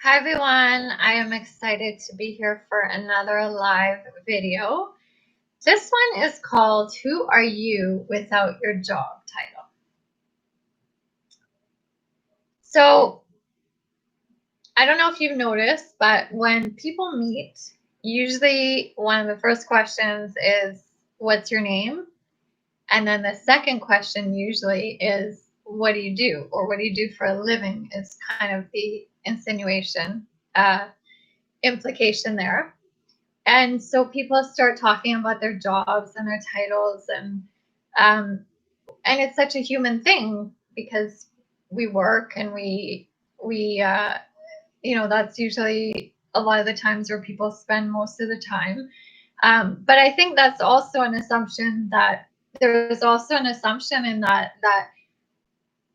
Hi everyone, I am excited to be here for another live video. This one is called Who Are You Without Your Job Title? So, I don't know if you've noticed, but when people meet, usually one of the first questions is, what's your name? And then the second question usually is, what do you do? Or what do you do for a living is kind of the implication there. And so people start talking about their jobs and their titles, um, and it's such a human thing because we work and we that's usually a lot of the times where people spend most of the time. But I think that's also an assumption that there's also an assumption in that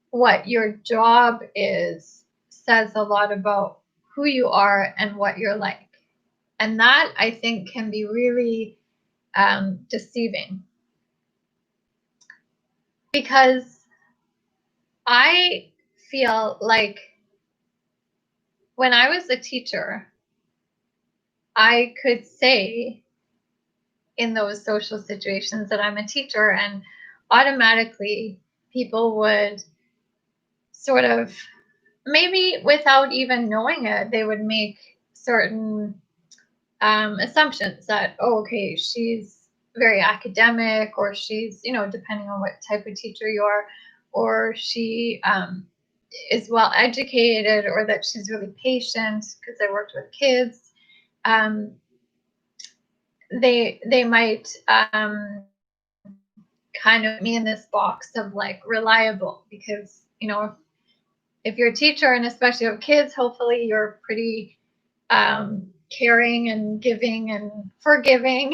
what your job is says a lot about who you are and what you're like. And that I think can be really deceiving, because I feel like when I was a teacher, I could say in those social situations that I'm a teacher, and automatically people would sort of, maybe without even knowing it, they would make certain assumptions that, oh, okay, she's very academic, or she's, depending on what type of teacher you are, or she is well educated, or that she's really patient because I worked with kids. Um, they might kind of me in this box of like reliable, because if you're a teacher and especially of kids, hopefully you're pretty caring and giving and forgiving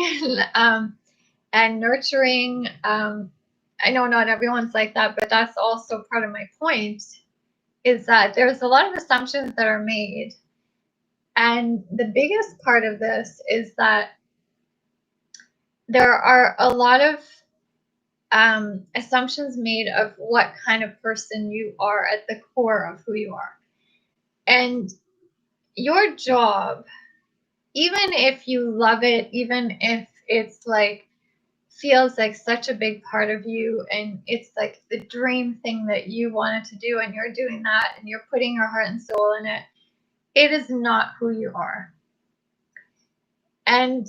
and nurturing. I know not everyone's like that, but that's also part of my point, is that there's a lot of assumptions that are made. And the biggest part of this is that there are a lot of assumptions made of what kind of person you are at the core of who you are. And your job, even if you love it, even if it's like feels like such a big part of you and it's like the dream thing that you wanted to do, and you're doing that and you're putting your heart and soul in it, it is not who you are. And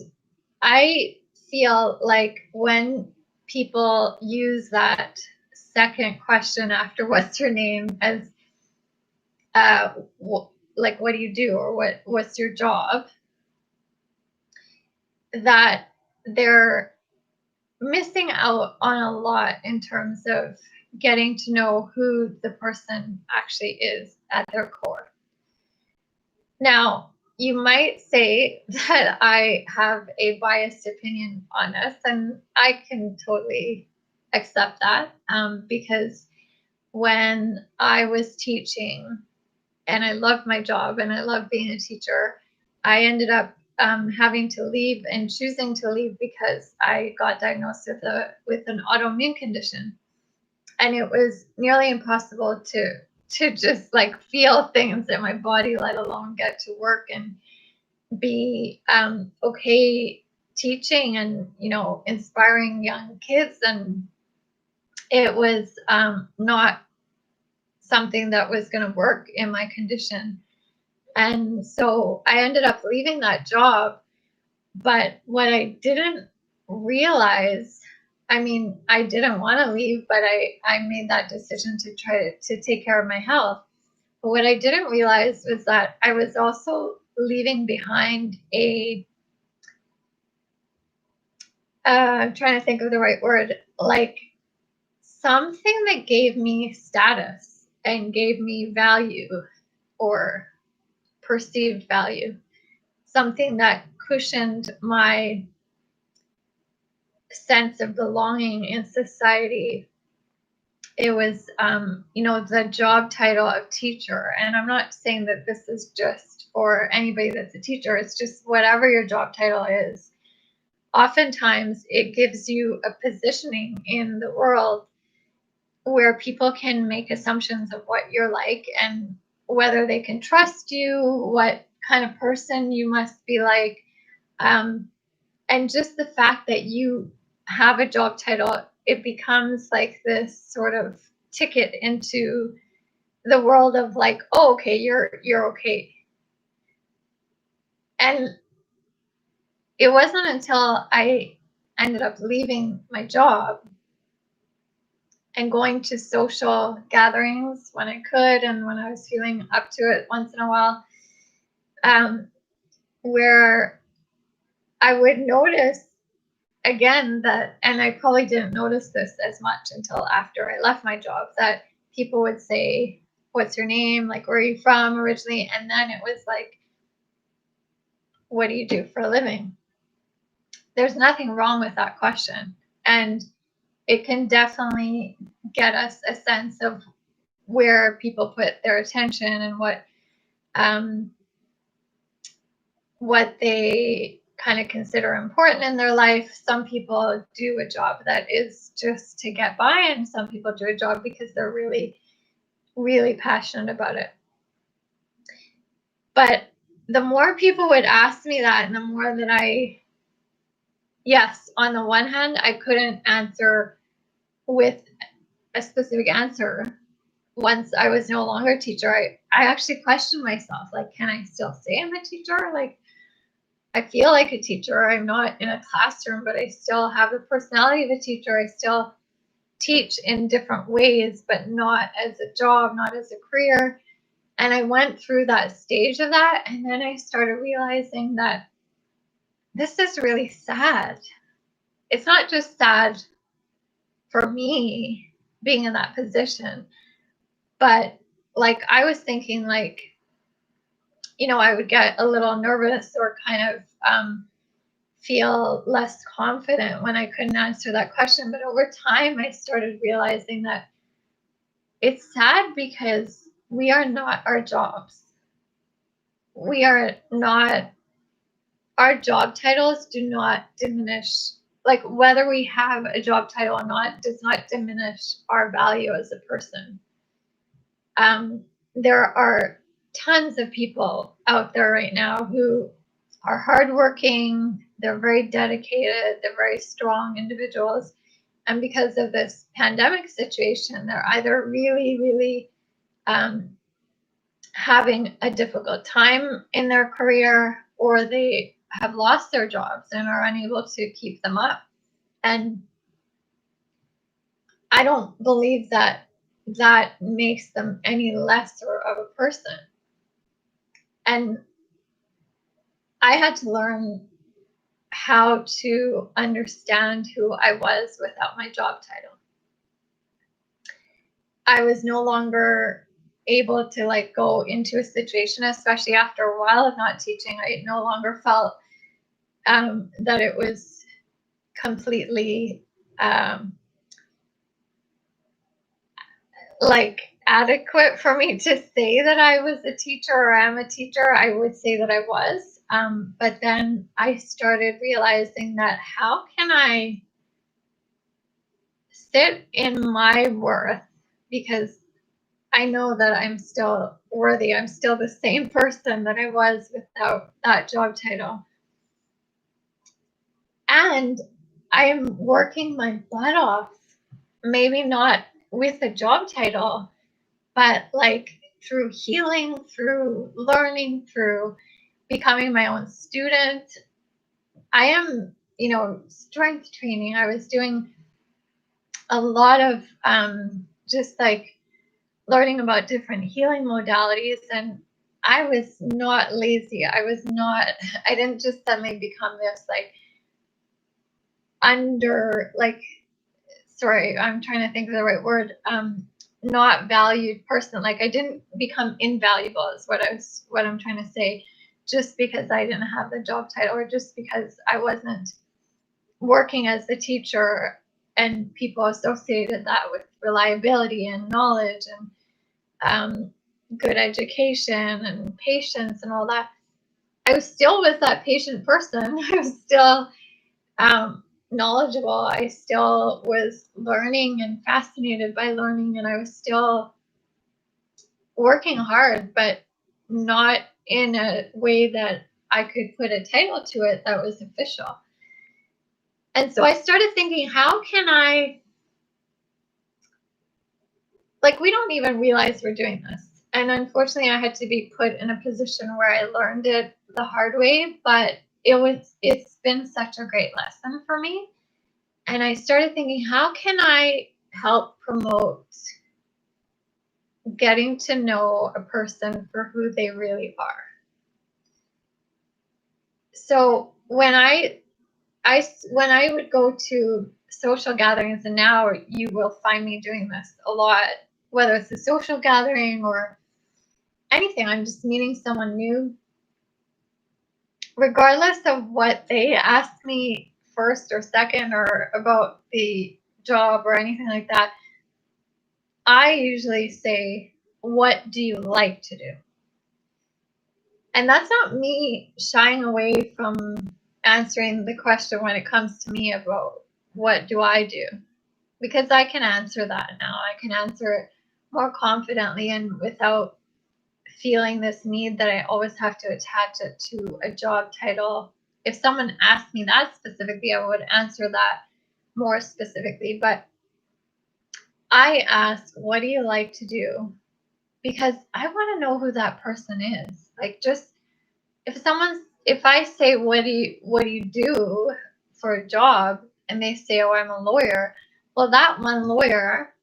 I feel like when people use that second question after what's your name as like what do you do, or what's your job, that they're missing out on a lot in terms of getting to know who the person actually is at their core. Now, you might say that I have a biased opinion on this, and I can totally accept that, because when I was teaching, and I loved my job and I loved being a teacher, I ended up having to leave, and choosing to leave because I got diagnosed with an autoimmune condition, and it was nearly impossible to just like feel things in my body, let alone get to work and be okay teaching and inspiring young kids. And it was not something that was going to work in my condition. And so I ended up leaving that job. But what I didn't realize, I mean, I didn't want to leave, but I made that decision to try to take care of my health. But what I didn't realize was that I was also leaving behind I'm trying to think of the right word, like something that gave me status and gave me value, or perceived value, something that cushioned my sense of belonging in society. It was, the job title of teacher. And I'm not saying that this is just for anybody that's a teacher. It's just whatever your job title is. Oftentimes, it gives you a positioning in the world where people can make assumptions of what you're like, and whether they can trust you, what kind of person you must be like. And just the fact that you have a job title, it becomes like this sort of ticket into the world of like, oh, okay, you're okay. And it wasn't until I ended up leaving my job and going to social gatherings when I could and when I was feeling up to it once in a while, where I would notice again that, and I probably didn't notice this as much until after I left my job, that people would say, what's your name? Like, where are you from originally? And then it was like, what do you do for a living? There's nothing wrong with that question. And it can definitely get us a sense of where people put their attention and what they kind of consider important in their life. Some people do a job that is just to get by, and some people do a job because they're really, really passionate about it. But the more people would ask me that, and the more that yes, on the one hand, I couldn't answer with a specific answer. Once I was no longer a teacher, I actually questioned myself, like, can I still say I'm a teacher? Like, I feel like a teacher. I'm not in a classroom, but I still have the personality of a teacher. I still teach in different ways, but not as a job, not as a career. And I went through that stage of that. And then I started realizing that this is really sad. It's not just sad for me being in that position, but like I was thinking, like, I would get a little nervous or kind of feel less confident when I couldn't answer that question. But over time, I started realizing that it's sad because we are not our jobs. We are not, our job titles do not diminish, like whether we have a job title or not, does not diminish our value as a person. There are tons of people out there right now who are hardworking, they're very dedicated, they're very strong individuals. And because of this pandemic situation, they're either really, really having a difficult time in their career, or they have lost their jobs and are unable to keep them up. And I don't believe that that makes them any lesser of a person. And I had to learn how to understand who I was without my job title. I was no longer able to like go into a situation, especially after a while of not teaching. I no longer felt that it was completely like adequate for me to say that I was a teacher or am a teacher. I would say that I was. But then I started realizing that how can I sit in my worth, because I know that I'm still worthy. I'm still the same person that I was without that job title. And I'm working my butt off, maybe not with a job title, but like through healing, through learning, through becoming my own student. I am, strength training. I was doing a lot of just like learning about different healing modalities, and I was not lazy. I didn't just suddenly become this like sorry, I'm trying to think of the right word, not valued person. Like I didn't become invaluable is what I'm trying to say, just because I didn't have the job title, or just because I wasn't working as the teacher, and people associated that with reliability and knowledge and good education and patience and all that. I still was that patient person. I was still knowledgeable. I still was learning and fascinated by learning, and I was still working hard, but not in a way that I could put a title to it that was official. And so I started thinking, how can I, like, we don't even realize we're doing this. And unfortunately, I had to be put in a position where I learned it the hard way, but it's been such a great lesson for me. And I started thinking, how can I help promote getting to know a person for who they really are? So when I would go to social gatherings, and now you will find me doing this a lot, whether it's a social gathering or anything, I'm just meeting someone new. Regardless of what they ask me first or second or about the job or anything like that, I usually say, what do you like to do? And that's not me shying away from answering the question when it comes to me about what do I do, because I can answer that now. I can answer it more confidently and without feeling this need that I always have to attach it to a job title. If someone asked me that specifically, I would answer that more specifically. But I ask, what do you like to do? Because I want to know who that person is. Like, just if I say, what do you do for a job? And they say, oh, I'm a lawyer. Well, that one lawyer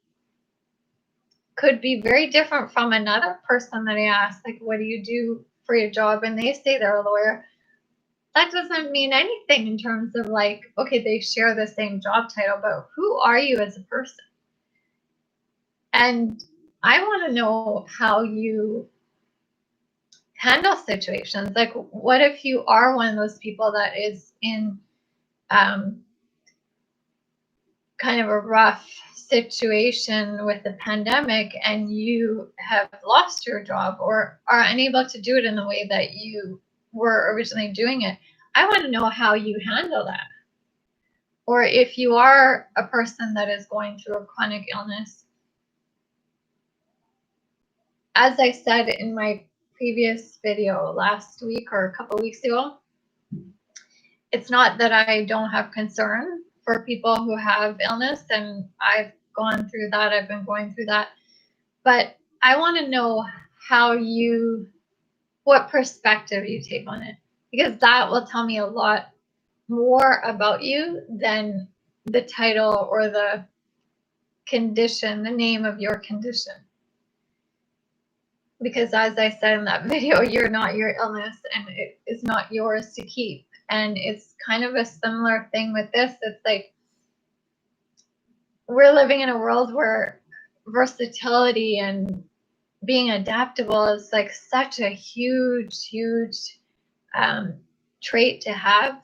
could be very different from another person that I ask, like, what do you do for your job? And they say they're a lawyer. That doesn't mean anything in terms of, like, okay, they share the same job title, but who are you as a person? And I want to know how you handle situations. Like, what if you are one of those people that is in kind of a rough situation with the pandemic and you have lost your job or are unable to do it in the way that you were originally doing it? I want to know how you handle that. Or if you are a person that is going through a chronic illness, as I said in my previous video last week or a couple weeks ago, it's not that I don't have concern for people who have illness, and I've gone through that. I've been going through that. But I want to know what perspective you take on it, because that will tell me a lot more about you than the title or the condition, the name of your condition. Because as I said in that video, you're not your illness and it is not yours to keep. And it's kind of a similar thing with this. It's like we're living in a world where versatility and being adaptable is like such a huge trait to have,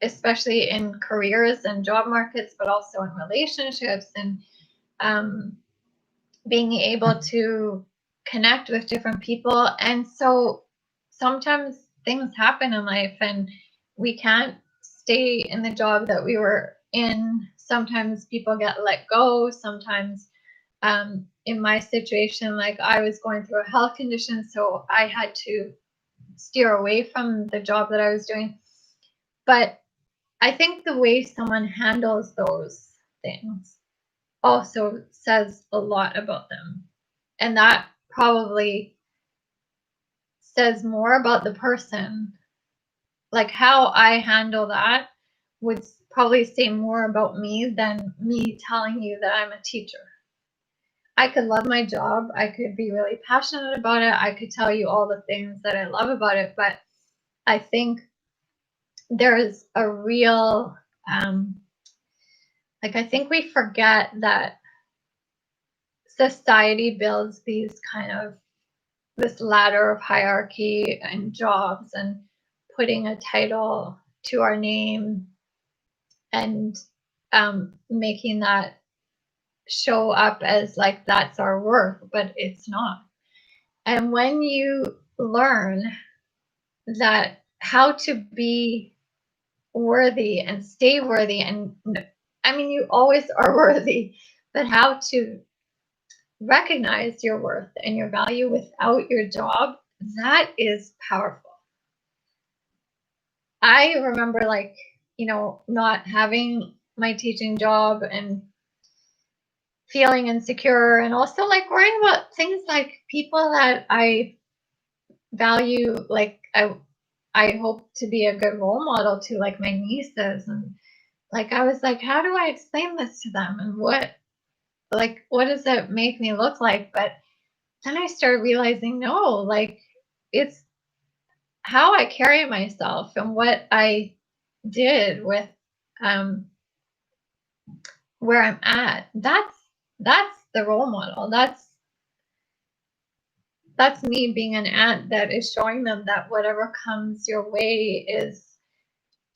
especially in careers and job markets, but also in relationships and being able to connect with different people. And so sometimes things happen in life and we can't stay in the job that we were in. Sometimes people get let go. Sometimes in my situation, like I was going through a health condition, so I had to steer away from the job that I was doing. But I think the way someone handles those things also says a lot about them. And that probably says more about the person. Like how I handle that would probably say more about me than me telling you that I'm a teacher. I could love my job. I could be really passionate about it. I could tell you all the things that I love about it. But I think there's a real, I think we forget that society builds these kind of this ladder of hierarchy and jobs and putting a title to our name and making that show up as like that's our worth, but it's not. And when you learn that how to be worthy and stay worthy, and I mean, you always are worthy, but how to recognize your worth and your value without your job, that is powerful. I remember, like, not having my teaching job and feeling insecure, and also like worrying about things like people that I value, like I hope to be a good role model to, like my nieces. And like I was like, how do I explain this to them, and what does it make me look like? But then I started realizing, no, like it's how I carry myself and what I did with um where I'm at. That's the role model. That's me being an aunt that is showing them that whatever comes your way is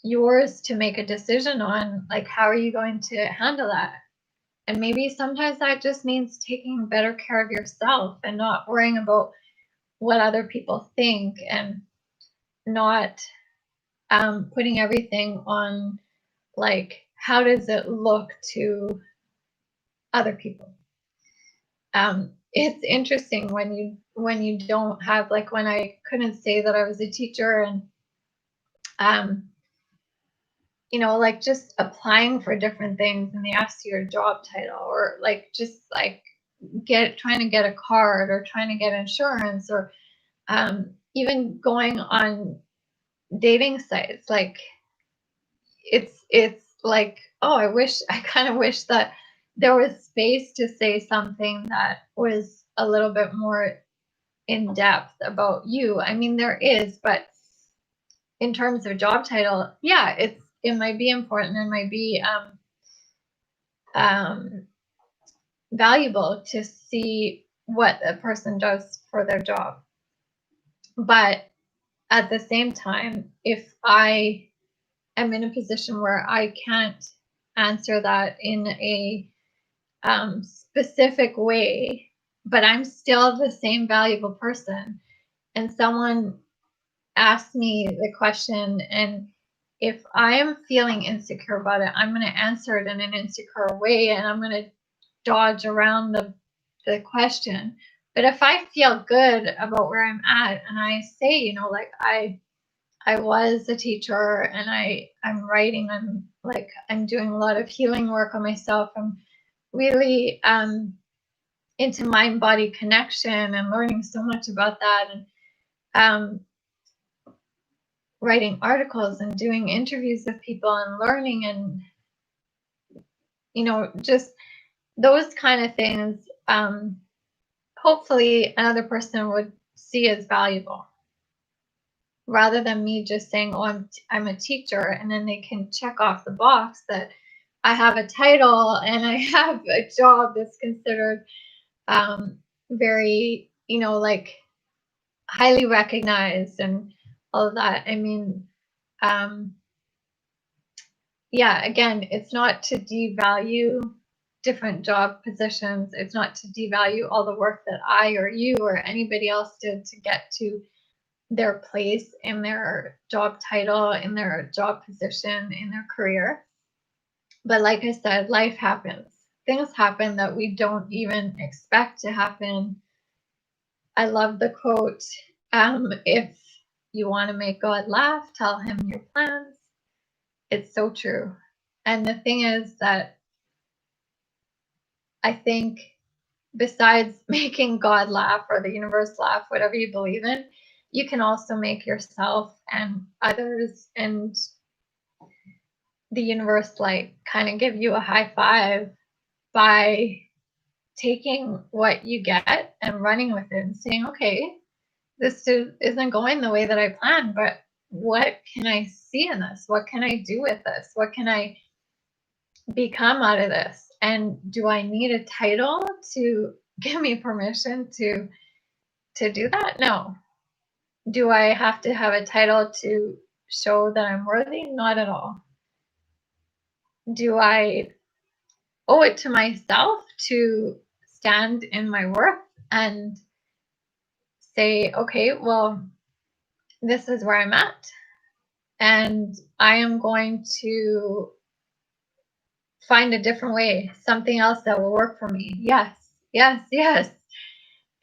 yours to make a decision on. Like, how are you going to handle that? And maybe sometimes that just means taking better care of yourself and not worrying about what other people think, and not putting everything on, like, how does it look to other people. It's interesting when you don't have, like, when I couldn't say that I was a teacher, and um, like just applying for different things and they ask you your job title, or like just like trying to get a card or trying to get insurance, or even going on dating sites. Like it's like, oh, I kind of wish that there was space to say something that was a little bit more in depth about you. I mean, there is, but in terms of job title, yeah, it might be important and might be um, valuable to see what a person does for their job. But at the same time, if I am in a position where I can't answer that in a specific way, but I'm still the same valuable person, and someone asks me the question, and if I am feeling insecure about it, I'm going to answer it in an insecure way, and I'm going to dodge around the question. But if I feel good about where I'm at, and I say, like I was a teacher, and I'm writing, I'm doing a lot of healing work on myself. I'm really into mind body connection and learning so much about that, and um, writing articles and doing interviews with people and learning, and just those kind of things. Hopefully another person would see as valuable, rather than me just saying, oh, I'm a teacher, and then they can check off the box that I have a title and I have a job that's considered very, like highly recognized and all of that. I mean, yeah, again, it's not to devalue different job positions. It's not to devalue all the work that I or you or anybody else did to get to their place in their job title, in their job position, in their career. But like I said, life happens. Things happen that we don't even expect to happen. I love the quote, if you want to make God laugh, tell him your plans. It's so true. And the thing is that I think, besides making God laugh or the universe laugh, whatever you believe in, you can also make yourself and others and the universe, like, kind of give you a high five by taking what you get and running with it and saying, okay, isn't going the way that I planned, but what can I see in this? What can I do with this? What can I become out of this? And do I need a title to give me permission to do that? No. Do I have to have a title to show that I'm worthy? Not at all. Do I owe it to myself to stand in my worth and say, okay, well, this is where I'm at, and I am going to find a different way, something else that will work for me? Yes. Yes, yes.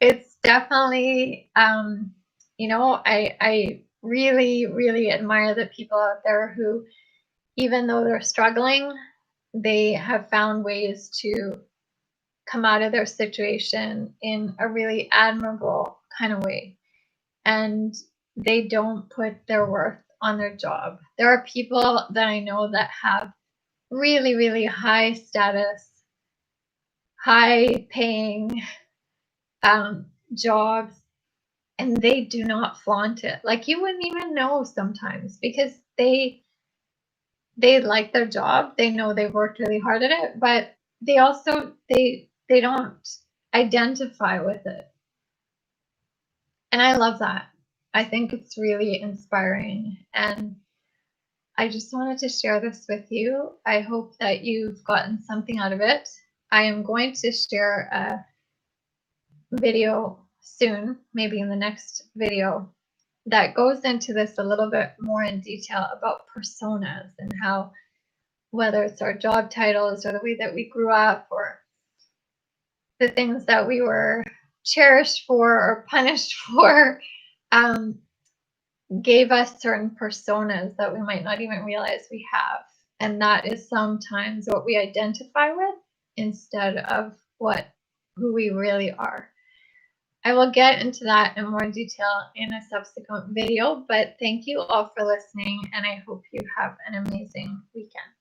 It's definitely, I really, really admire the people out there who, even though they're struggling, they have found ways to come out of their situation in a really admirable kind of way. And they don't put their worth on their job. There are people that I know that have really, really high status, high paying jobs, and they do not flaunt it. Like you wouldn't even know sometimes because they like their job. They know they've worked really hard at it, but they also they don't identify with it. And I love that. I think it's really inspiring. And I just wanted to share this with you. I hope that you've gotten something out of it. I am going to share a video soon, maybe in the next video, that goes into this a little bit more in detail about personas and how, whether it's our job titles or the way that we grew up or the things that we were cherished for or punished for, um, gave us certain personas that we might not even realize we have. And that is sometimes what we identify with instead of what who we really are. I will get into that in more detail in a subsequent video, but thank you all for listening, and I hope you have an amazing weekend.